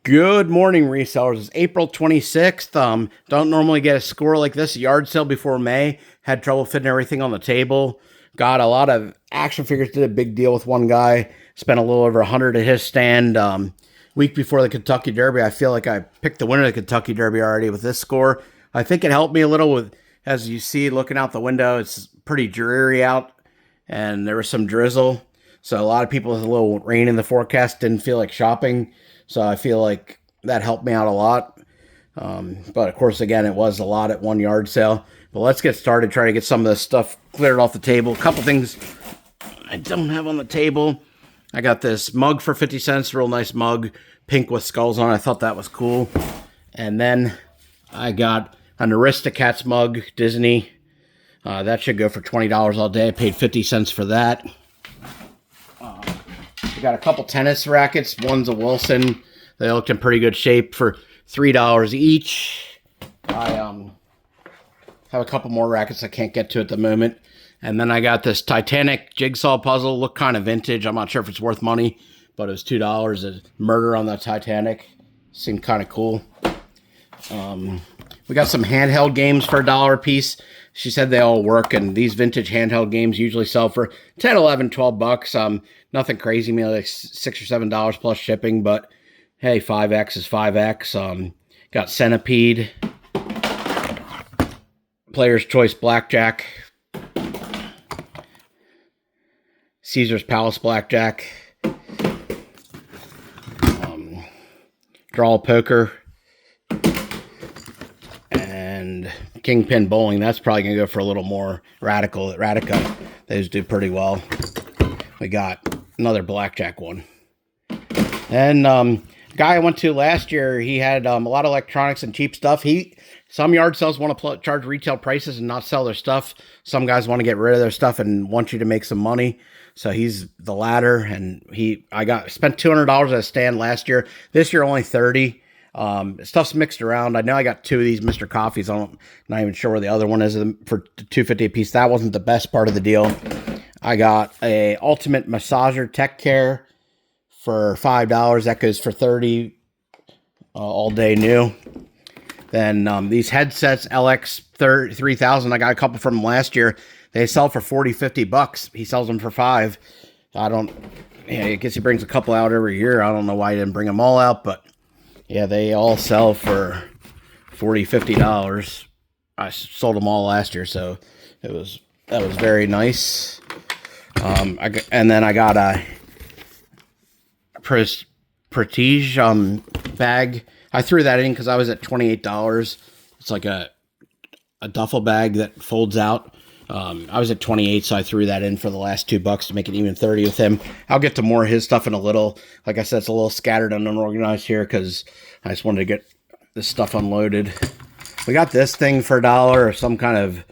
Good morning, resellers. It's April 26th. Don't normally get a score like this. A yard sale before May. Had trouble fitting everything on the table. Got a lot of action figures. Did a big deal with one guy. Spent a little over 100 at his stand. Week before the Kentucky Derby, I feel like I picked the winner of the Kentucky Derby already with this score. I think it helped me a little with, as you see, looking out the window, it's pretty dreary out, and there was some drizzle. So a lot of people with a little rain in the forecast didn't feel like shopping. So I feel like that helped me out a lot. But of course, again, it was a lot at one yard sale. But let's get started, try to get some of this stuff cleared off the table. A couple things I don't have on the table. I got this mug for 50 cents, real nice mug, pink with skulls on it. I thought that was cool. And then I got an Aristocats mug, Disney. That should go for $20 all day. I paid 50 cents for that. We got a couple tennis rackets. One's a Wilson. They looked in pretty good shape for $3 each. I have a couple more rackets I can't get to at the moment. And then I got this Titanic jigsaw puzzle. Looked kind of vintage. I'm not sure if it's worth money, but it was $2. A murder on the Titanic. Seemed kind of cool. We got some handheld games for $1 a piece. She said they all work, and these vintage handheld games usually sell for 10, 11, 12 bucks. Nothing crazy, maybe like $6 or $7 plus shipping, but hey, 5X is 5X. Got Centipede, Player's Choice Blackjack, Caesar's Palace Blackjack, Draw Poker, and Kingpin Bowling. That's probably going to go for a little more radical. At Radica, those do pretty well. We got another blackjack one. And guy I went to last year, he had a lot of electronics and cheap stuff. Some yard sales want to charge retail prices and not sell their stuff. Some guys want to get rid of their stuff and want you to make some money. So he's the latter, and I spent $200 at a stand last year. This year only $30. Stuff's mixed around. I know I got two of these Mr. Coffees. Not even sure where the other one is for $2.50 a piece. That wasn't the best part of the deal. I got a Ultimate Massager Tech Care for $5. That goes for $30 all day new. Then these headsets, LX 3000, I got a couple from him last year. They sell for $40, $50. He sells them for $5. I guess he brings a couple out every year. I don't know why he didn't bring them all out, but yeah, they all sell for $40, $50. I sold them all last year, so that was very nice. And then I got a Prestige bag. I threw that in because I was at $28. It's like a duffel bag that folds out. I was at $28, so I threw that in for the last $2 to make it even $30 with him. I'll get to more of his stuff in a little. Like I said, it's a little scattered and unorganized here because I just wanted to get this stuff unloaded. We got this thing for $1, or some kind of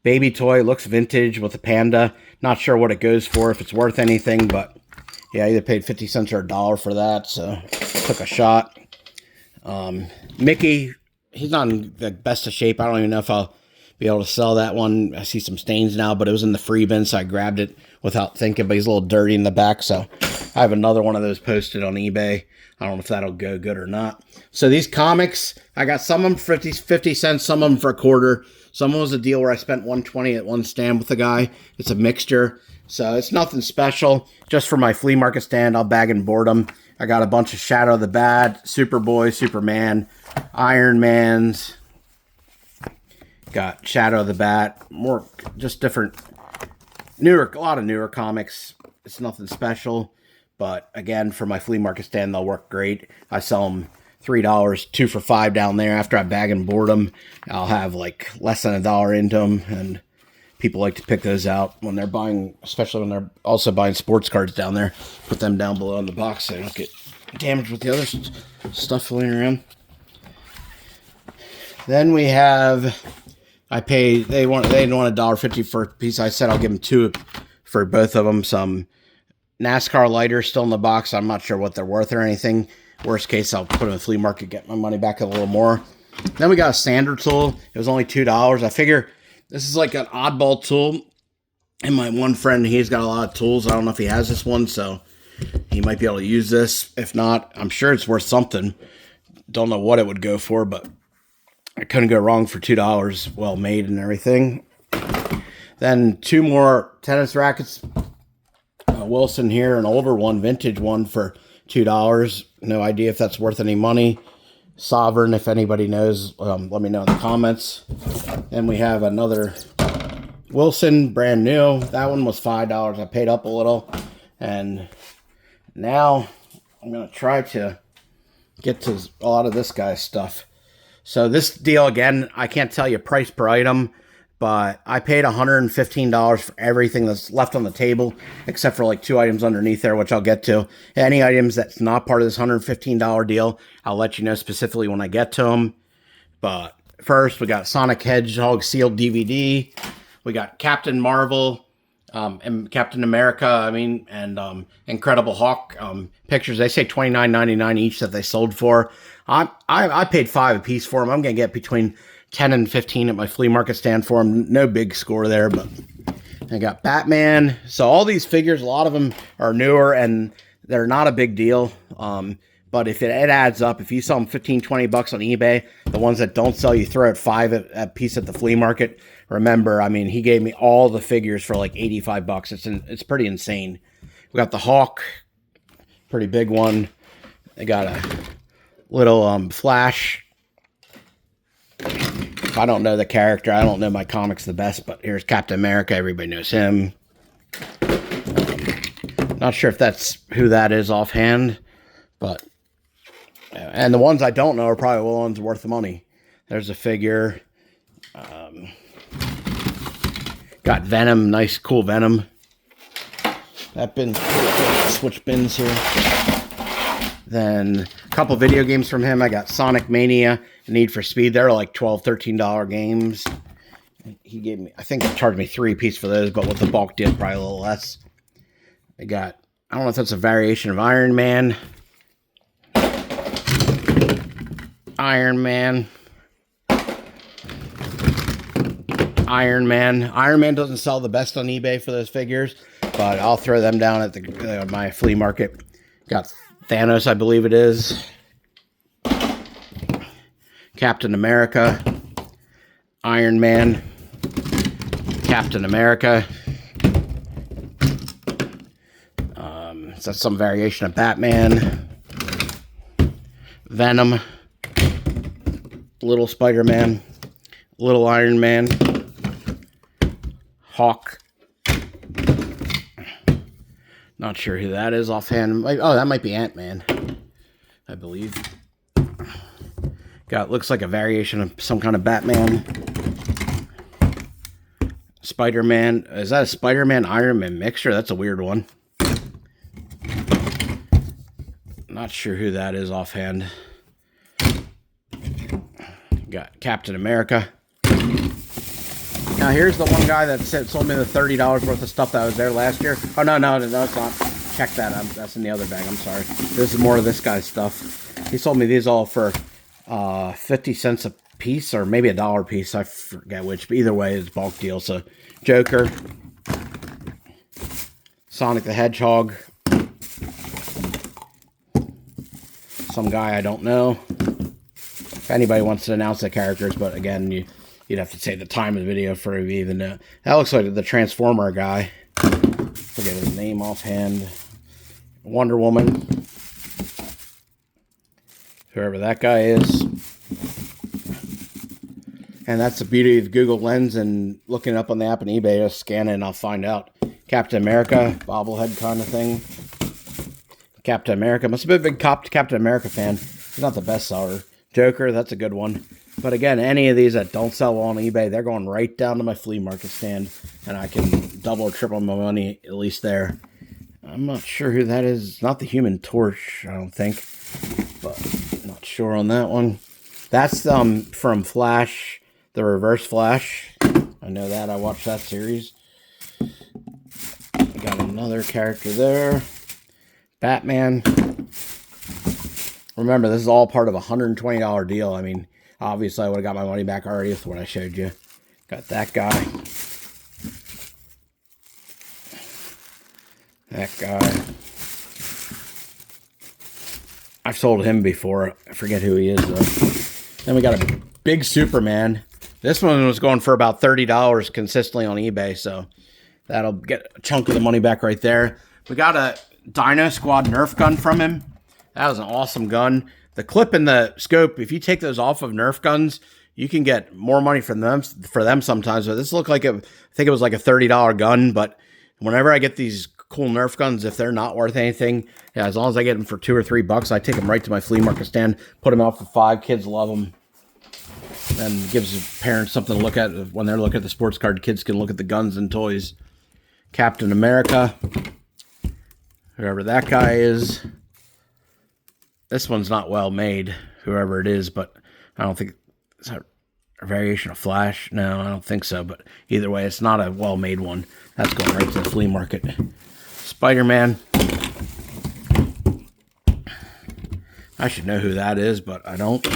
baby toy. Looks vintage with a panda. Not sure what it goes for, if it's worth anything, but yeah, I either paid 50 cents or $1 for that, so took a shot. Mickey, he's not in the best of shape. I don't even know if I'll be able to sell that one. I see some stains now, but it was in the free bin, so I grabbed it without thinking, but he's a little dirty in the back, so I have another one of those posted on eBay. I don't know if that'll go good or not. So these comics, I got some of them for 50 cents, some of them for a quarter. Some of them was a deal where I spent $120 at one stand with the guy. It's a mixture, so it's nothing special. Just for my flea market stand, I'll bag and board them. I got a bunch of Shadow of the Bat, Superboy, Superman, Iron Mans. Got Shadow of the Bat, more just different, a lot of newer comics. It's nothing special, but again, for my flea market stand, they'll work great. I sell them $3, 2 for $5 down there. After I bag and board them, I'll have like less than $1 into them, and people like to pick those out when they're buying, especially when they're also buying sports cards down there. Put them down below in the box so they don't get damaged with the other stuff floating around. Then we have, they didn't want $1.50 for a piece. I said I'll give them 2 for both of them. Some NASCAR lighters still in the box. I'm not sure what they're worth or anything. Worst case, I'll put them in the flea market, get my money back a little more. Then we got a sander tool. It was only $2. I figure this is like an oddball tool. And my one friend, he's got a lot of tools. I don't know if he has this one, so he might be able to use this. If not, I'm sure it's worth something. Don't know what it would go for, but I couldn't go wrong for $2. Well made and everything. Then 2 more tennis rackets. Wilson here, an older one, vintage one for $2. No idea if that's worth any money. Sovereign, if anybody knows, let me know in the comments. Then we have another Wilson, brand new. That one was $5. I paid up a little. And now I'm going to try to get to a lot of this guy's stuff. So this deal, again, I can't tell you price per item, but I paid $115 for everything that's left on the table, except for like 2 items underneath there, which I'll get to. Any items that's not part of this $115 deal, I'll let you know specifically when I get to them. But first, we got Sonic Hedgehog sealed DVD. We got Captain Marvel, and Captain America, and Incredible Hulk pictures. They say $29.99 each that they sold for. I paid $5 a piece for them. I'm going to get between 10 and 15 at my flea market stand for them. No big score there, but I got Batman. So all these figures, a lot of them are newer and they're not a big deal. But if it adds up, if you sell them 15, 20 bucks on eBay, the ones that don't sell, you throw at $5 a piece at the flea market. Remember, he gave me all the figures for like 85 bucks. It's pretty insane. We got the Hawk, pretty big one. They got a little Flash. If I don't know the character, I don't know my comics the best, but here's Captain America. Everybody knows him. Not sure if that's who that is offhand, but... And the ones I don't know are probably the ones worth the money. There's a figure. Got Venom, nice, cool Venom. That bin, switch bins here. Then a couple video games from him. I got Sonic Mania, Need for Speed. They're like $12, $13 games. He gave me, I think he charged me 3 apiece for those, but with the bulk deal, probably a little less. I got, I don't know if that's a variation of Iron Man. Iron Man. Iron Man doesn't sell the best on eBay for those figures, but I'll throw them down at my flea market. Got Thanos, I believe it is. Captain America. Iron Man. Captain America. So that's some variation of Batman. Venom. Little Spider-Man. Little Iron Man. Hawk. Not sure who that is offhand. Oh, that might be Ant-Man, I believe. Looks like a variation of some kind of Batman. Spider-Man. Is that a Spider-Man Iron Man mixture? That's a weird one. Not sure who that is offhand. Got Captain America. Now here's the one guy that sold me the $30 worth of stuff that was there last year. Oh, no, it's not. Check that out. That's in the other bag. I'm sorry. This is more of this guy's stuff. He sold me these all for 50 cents a piece, or maybe $1 a piece. I forget which. But either way, it's a bulk deal. So, Joker. Sonic the Hedgehog. Some guy I don't know. If anybody wants to announce the characters, but again, you'd have to say the time of the video for you even know. That looks like the Transformer guy. Forget his name offhand. Wonder Woman. Whoever that guy is. And that's the beauty of Google Lens and looking up on the app and eBay. Just scan it and I'll find out. Captain America, bobblehead kind of thing. Captain America. Must have been a big Captain America fan. He's not the best seller. Joker, that's a good one. But again, any of these that don't sell on eBay, they're going right down to my flea market stand. And I can double or triple my money, at least there. I'm not sure who that is. Not the Human Torch, I don't think. But not sure on that one. That's from Flash, the Reverse Flash. I know that. I watched that series. Got another character there. Batman. Remember, this is all part of a $120 deal. I mean, obviously, I would have got my money back already with what I showed you. Got that guy. That guy. I've sold him before. I forget who he is, though. Then we got a big Superman. This one was going for about $30 consistently on eBay, so that'll get a chunk of the money back right there. We got a Dino Squad Nerf gun from him. That was an awesome gun. The clip and the scope, if you take those off of Nerf guns, you can get more money from them sometimes. But this looked like I think it was like a $30 gun. But whenever I get these cool Nerf guns, if they're not worth anything, yeah, as long as I get them for $2 or $3, I take them right to my flea market stand, put them out for $5. Kids love them. And gives parents something to look at when they're looking at the sports card. Kids can look at the guns and toys. Captain America, whoever that guy is. This one's not well made, whoever it is, but I don't think it's a variation of Flash. No, I don't think so. But either way, it's not a well made one. That's going right to the flea market. Spider-Man. I should know who that is, but I don't.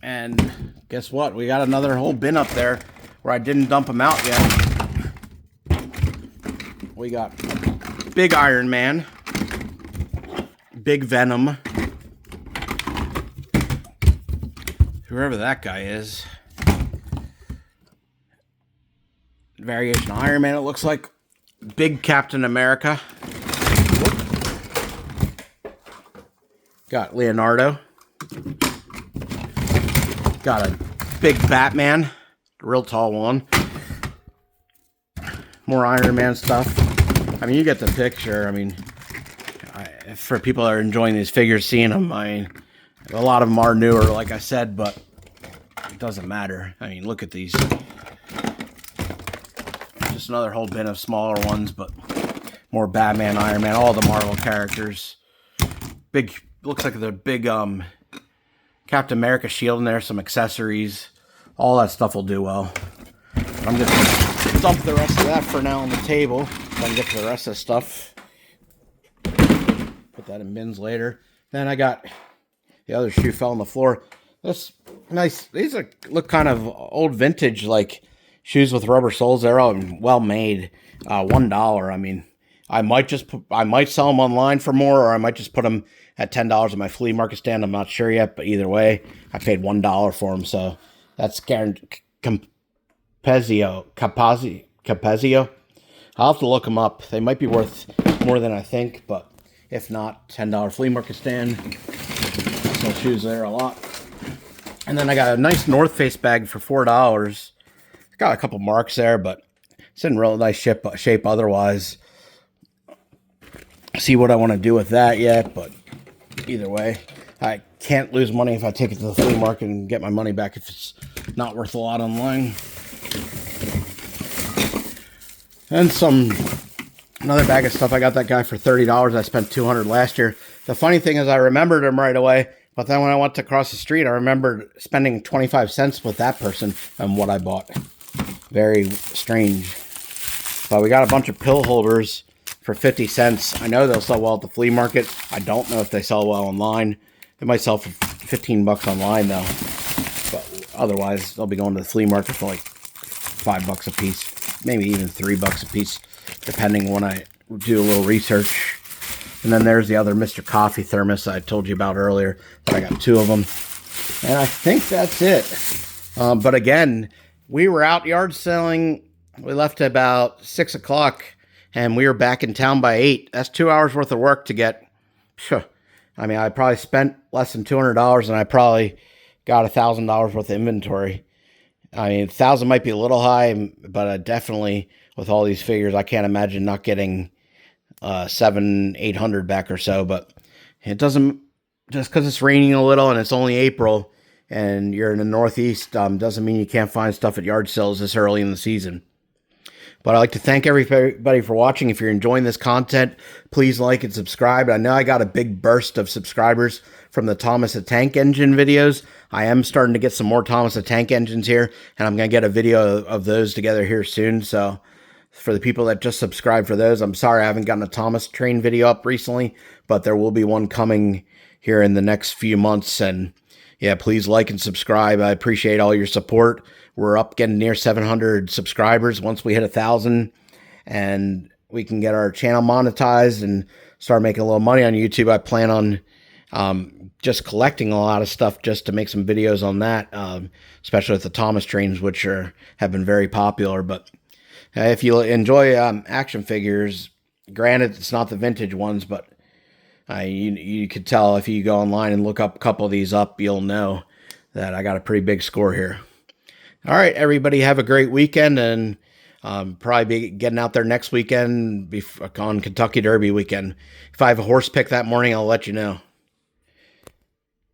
And guess what? We got another whole bin up there where I didn't dump them out yet. We got Big Iron Man, Big Venom, whoever that guy is. Variation of Iron Man, it looks like. Big Captain America. Got Leonardo. Got a big Batman, real tall one. More Iron Man stuff. I mean, you get the picture. I mean, for people that are enjoying these figures, seeing them, I mean, a lot of them are newer, like I said, but it doesn't matter. I mean, look at these. Just another whole bin of smaller ones, but more Batman, Iron Man, all the Marvel characters. Big, looks like the big Captain America shield in there, some accessories. All that stuff will do well. I'm just going to dump the rest of that for now on the table so I can get to the rest of the stuff. Put that in bins later. Then I got the other shoe fell on the floor. This nice. These look kind of old vintage, like shoes with rubber soles. They're all well made. $1. I mean, I might sell them online for more, or I might just put them at $10 at my flea market stand. I'm not sure yet, but either way, I paid $1 for them, so that's guaranteed. Capezio. I'll have to look them up. They might be worth more than I think, but if not, $10 flea market stand. I sell shoes there a lot. And then I got a nice North Face bag for $4. It's got a couple marks there, but it's in real nice shape otherwise. See what I want to do with that yet, but either way, I can't lose money if I take it to the flea market and get my money back if it's not worth a lot online. And another bag of stuff. I got that guy for $30. I spent $200 last year. The funny thing is I remembered him right away, but then when I went to cross the street, I remembered spending 25 cents with that person on what I bought. Very strange. But we got a bunch of pill holders for 50 cents. I know they'll sell well at the flea market. I don't know if they sell well online. They might sell for $15 online though. But otherwise, they'll be going to the flea market for like $5 a piece. Maybe even $3 a piece, depending when I do a little research. And then there's the other Mr. Coffee thermos I told you about earlier. I got 2 of them. And I think that's it. But again, we were out yard selling. We left at about 6 o'clock. And we were back in town by 8. That's 2 hours worth of work to get. I mean, I probably spent less than $200, and I probably got $1,000 worth of inventory. I mean, 1,000 might be a little high, but definitely with all these figures, I can't imagine not getting 700-800 back or so. But it doesn't, just because it's raining a little and it's only April and you're in the Northeast, doesn't mean you can't find stuff at yard sales this early in the season. But I'd like to thank everybody for watching. If you're enjoying this content, please like and subscribe. I know I got a big burst of subscribers from the Thomas the Tank Engine videos. I am starting to get some more Thomas the Tank Engines here, and I'm going to get a video of those together here soon. So for the people that just subscribed for those, I'm sorry I haven't gotten a Thomas train video up recently, but there will be one coming here in the next few months. And yeah, please like and subscribe. I appreciate all your support. We're up getting near 700 subscribers once we hit 1,000. and we can get our channel monetized and start making a little money on YouTube. I plan on just collecting a lot of stuff just to make some videos on that, especially with the Thomas trains, which have been very popular. But if you enjoy action figures, granted, it's not the vintage ones, but you could tell if you go online and look up a couple of these up, you'll know that I got a pretty big score here. All right, everybody, have a great weekend, and probably be getting out there next weekend on Kentucky Derby weekend. If I have a horse pick that morning, I'll let you know.